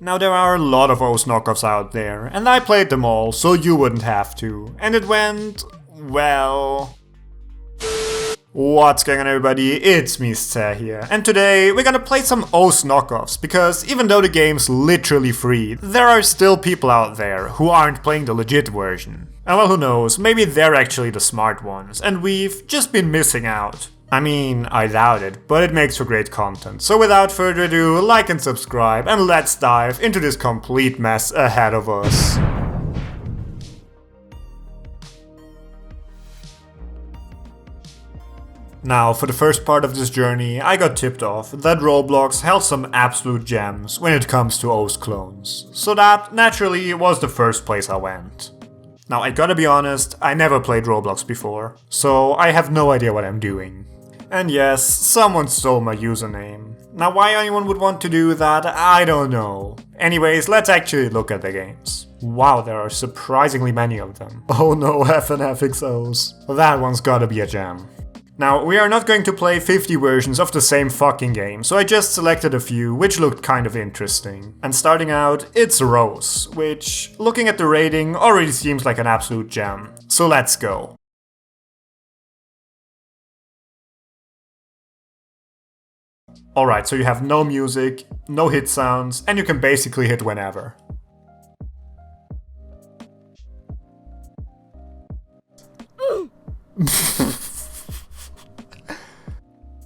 Now there are a lot of O's knockoffs out there, and I played them all, so you wouldn't have to. And it went... well... What's going on, everybody? It's me, Nasse here, and today we're gonna play some O's knockoffs, because even though the game's literally free, there are still people out there who aren't playing the legit version. And well, who knows, maybe they're actually the smart ones, and we've just been missing out. I mean, I doubt it, but it makes for great content. So without further ado, like and subscribe, and let's dive into this complete mess ahead of us. Now, for the first part of this journey, I got tipped off that Roblox held some absolute gems when it comes to O's clones. So that, naturally, was the first place I went. Now, I gotta be honest, I never played Roblox before, so I have no idea what I'm doing. And yes, someone stole my username. Now, why anyone would want to do that, I don't know. Anyways, let's actually look at the games. Wow, there are surprisingly many of them. Oh no, FNFXOs. That one's gotta be a gem. Now, we are not going to play 50 versions of the same fucking game, so I just selected a few, which looked kind of interesting. And starting out, it's Rose, which, looking at the rating, already seems like an absolute gem. So let's go. Alright, so you have no music, no hit sounds, and you can basically hit whenever.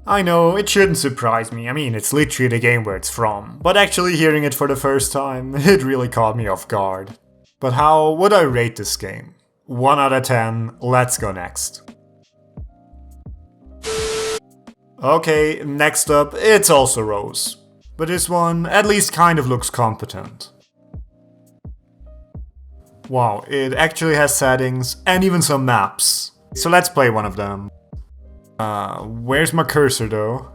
I know, it shouldn't surprise me, I mean, it's literally the game where it's from, but actually hearing it for the first time, it really caught me off guard. But how would I rate this game? 1 out of 10, let's go next. Okay, next up, it's also Rose. But this one at least kind of looks competent. Wow, it actually has settings and even some maps. So let's play one of them. Where's my cursor though?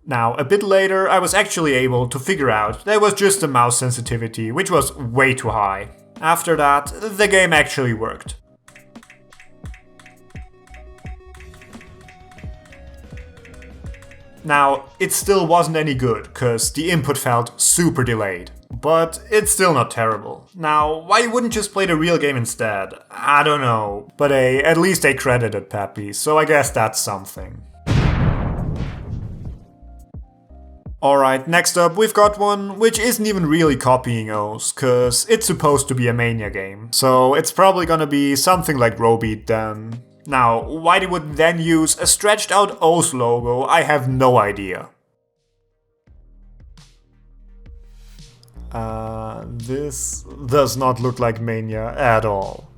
Now, a bit later I was actually able to figure out that it was just the mouse sensitivity, which was way too high. After that, the game actually worked. Now, it still wasn't any good, cause the input felt super delayed. But it's still not terrible. Now, why you wouldn't just play the real game instead? I don't know. But hey, at least they credited Peppy, so I guess that's something. Alright, next up we've got one which isn't even really copying O's, cause it's supposed to be a Mania game. So it's probably gonna be something like Robeat then. Now, why they would then use a stretched out O's logo, I have no idea. This does not look like Mania at all.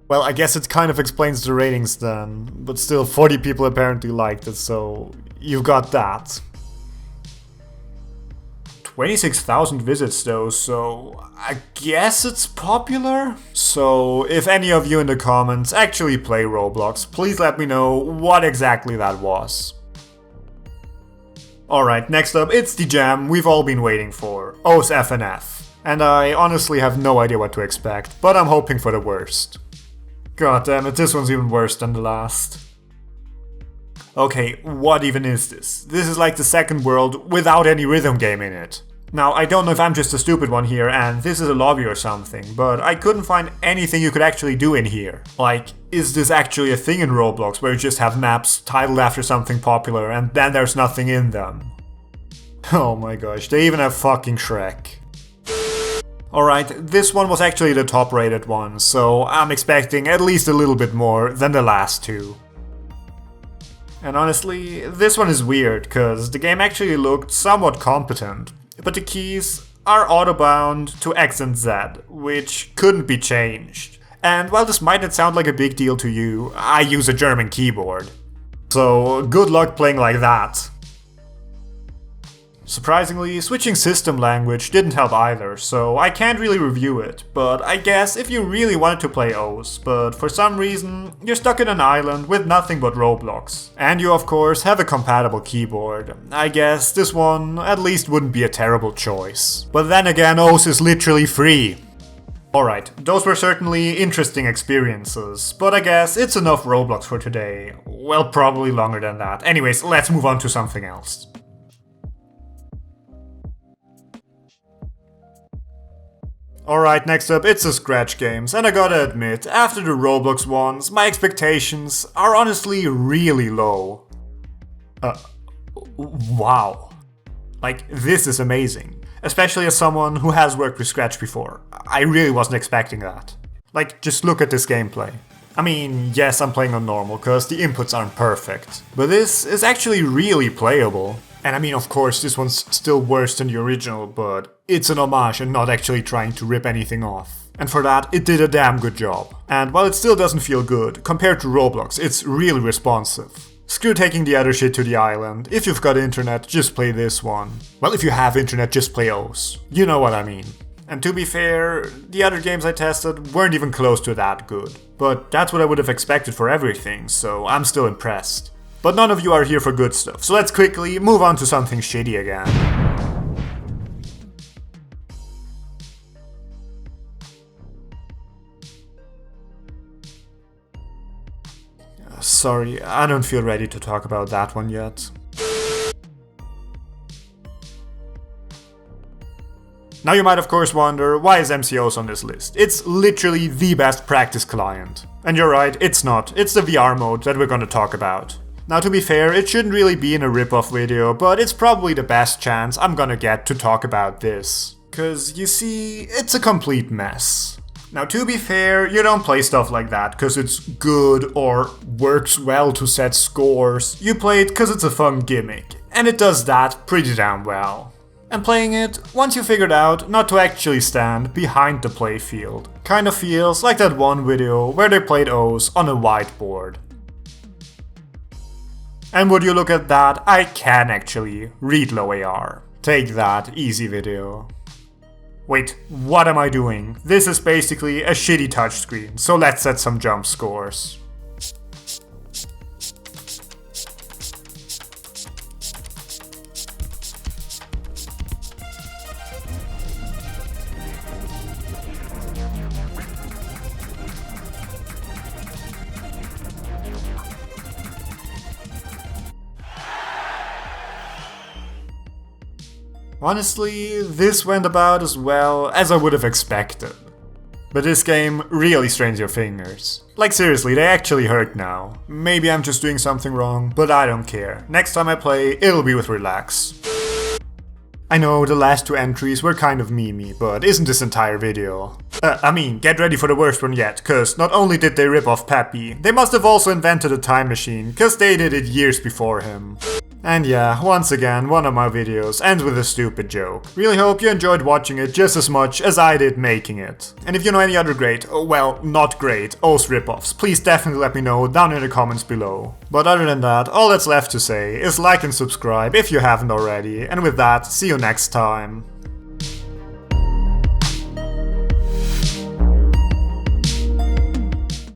Well, I guess it kind of explains the ratings then, but still 40 people apparently liked it, so you've got that. 26,000 visits though, so I guess it's popular? So if any of you in the comments actually play Roblox, please let me know what exactly that was. Alright, next up, it's the jam we've all been waiting for, O's FNF. And I honestly have no idea what to expect, but I'm hoping for the worst. God damn it, this one's even worse than the last. Okay, what even is this? This is like the second world without any rhythm game in it. Now, I don't know if I'm just a stupid one here and this is a lobby or something, but I couldn't find anything you could actually do in here. Like, is this actually a thing in Roblox where you just have maps titled after something popular and then there's nothing in them? Oh my gosh, they even have fucking Shrek. Alright, this one was actually the top rated one, so I'm expecting at least a little bit more than the last two. And honestly, this one is weird, cause the game actually looked somewhat competent, but the keys are auto-bound to X and Z, which couldn't be changed. And while this might not sound like a big deal to you, I use a German keyboard. So good luck playing like that. Surprisingly, switching system language didn't help either, so I can't really review it, but I guess if you really wanted to play O's, but for some reason you're stuck in an island with nothing but Roblox, and you of course have a compatible keyboard, I guess this one at least wouldn't be a terrible choice. But then again, O's is literally free. Alright, those were certainly interesting experiences, but I guess it's enough Roblox for today. Well, probably longer than that. Anyways, let's move on to something else. Alright, next up, it's the Scratch games, and I gotta admit, after the Roblox ones, my expectations are honestly really low. Wow. Like, this is amazing. Especially as someone who has worked with Scratch before. I really wasn't expecting that. Like, just look at this gameplay. I mean, yes, I'm playing on normal, cause the inputs aren't perfect. But this is actually really playable. And I mean, of course, this one's still worse than the original, but it's an homage and not actually trying to rip anything off. And for that, it did a damn good job. And while it still doesn't feel good, compared to Roblox, it's really responsive. Screw taking the other shit to the island. If you've got internet, just play this one. Well, if you have internet, just play O's. You know what I mean. And to be fair, the other games I tested weren't even close to that good. But that's what I would have expected for everything, so I'm still impressed. But none of you are here for good stuff, so let's quickly move on to something shitty again. Sorry, I don't feel ready to talk about that one yet. Now you might of course wonder, why is MCOs on this list? It's literally the best practice client. And you're right, it's not. It's the VR mode that we're gonna talk about. Now to be fair, it shouldn't really be in a ripoff video, but it's probably the best chance I'm gonna get to talk about this. Cause you see, it's a complete mess. Now to be fair, you don't play stuff like that cause it's good or works well to set scores. You play it cause it's a fun gimmick, and it does that pretty damn well. And playing it, once you figured out not to actually stand behind the playfield, kinda feels like that one video where they played O's on a whiteboard. And would you look at that, I can actually read low AR. Take that, easy video. Wait, what am I doing? This is basically a shitty touchscreen, so let's set some jump scores. Honestly, this went about as well as I would have expected. But this game really strains your fingers. Like seriously, they actually hurt now. Maybe I'm just doing something wrong, but I don't care. Next time I play, it'll be with relax. I know the last two entries were kind of memey, but isn't this entire video? I mean, get ready for the worst one yet, cause not only did they rip off Peppy, they must have also invented a time machine, cause they did it years before him. And yeah, once again, one of my videos ends with a stupid joke. Really hope you enjoyed watching it just as much as I did making it. And if you know any other great, well, not great, OS ripoffs, please definitely let me know down in the comments below. But other than that, all that's left to say is like and subscribe if you haven't already, and with that, see you next time.